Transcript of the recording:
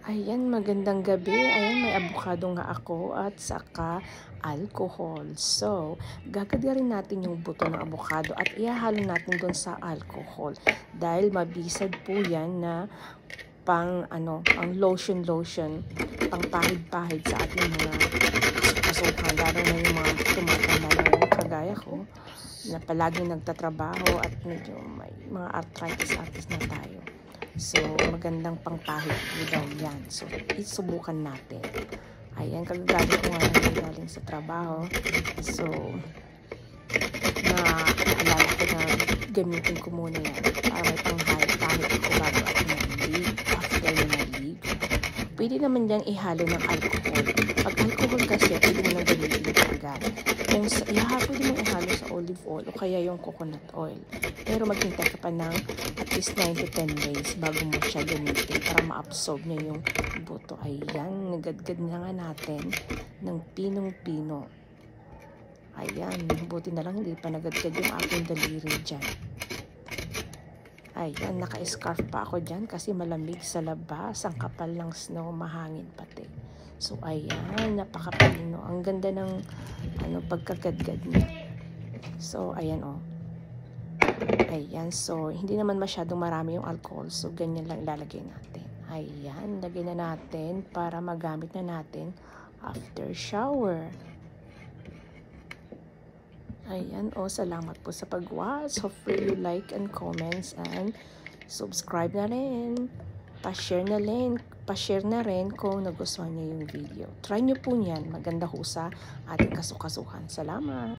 Ayan, magandang gabi. Ayan, may avocado nga ako at saka alcohol. So, gagadarin natin yung buto ng avocado at ihahalo natin doon sa alcohol. Dahil mabisad po yan na pang lotion, pang pahid-pahid sa ating mga kasukan. Lalo na yung mga tumatanda na yung kagaya ko na palaging nagtatrabaho at medyo may mga arthritis na tayo. So, magandang pangpahid daw yan. So, isubukan natin. Ayan, kagagaling ko nga lang galing sa trabaho. So, naalala ko na gamitin ko muna yan para may panghahit-pahid ako bago ako naligo. After na naligo. Pwede naman dyan ihalo ng alcohol. Pag alcohol kasi, pwede mo na gamitin agad. Kung pwede mo ihalo sa olive oil o kaya yung coconut oil. Pero maghintay ka pa ng at least 9 to 10 days bago mo siya gamitin para ma-absorb niya yung buto. Ayan, nagadgad na nga natin ng pinong-pino. Ayan, buti na lang hindi pa nagadgad yung aking daliri dyan. Ayan, naka-scarf pa ako dyan kasi malamig sa labas. Ang kapal ng snow, mahangin pati. So, ayan, napakapalino. Ang ganda ng pagkagadgad niya. So, ayan Ayan, so hindi naman masyadong marami yung alcohol. So, ganyan lang ilalagay natin. Ayan, lagay na natin para magamit na natin after shower. Ayan, salamat po sa pag-watch. Hopefully you like and comments and subscribe na rin. Pa-share na rin kung nagustuhan niyo yung video. Try nyo po niyan. Maganda ho sa ating kasukasuhan. Salamat!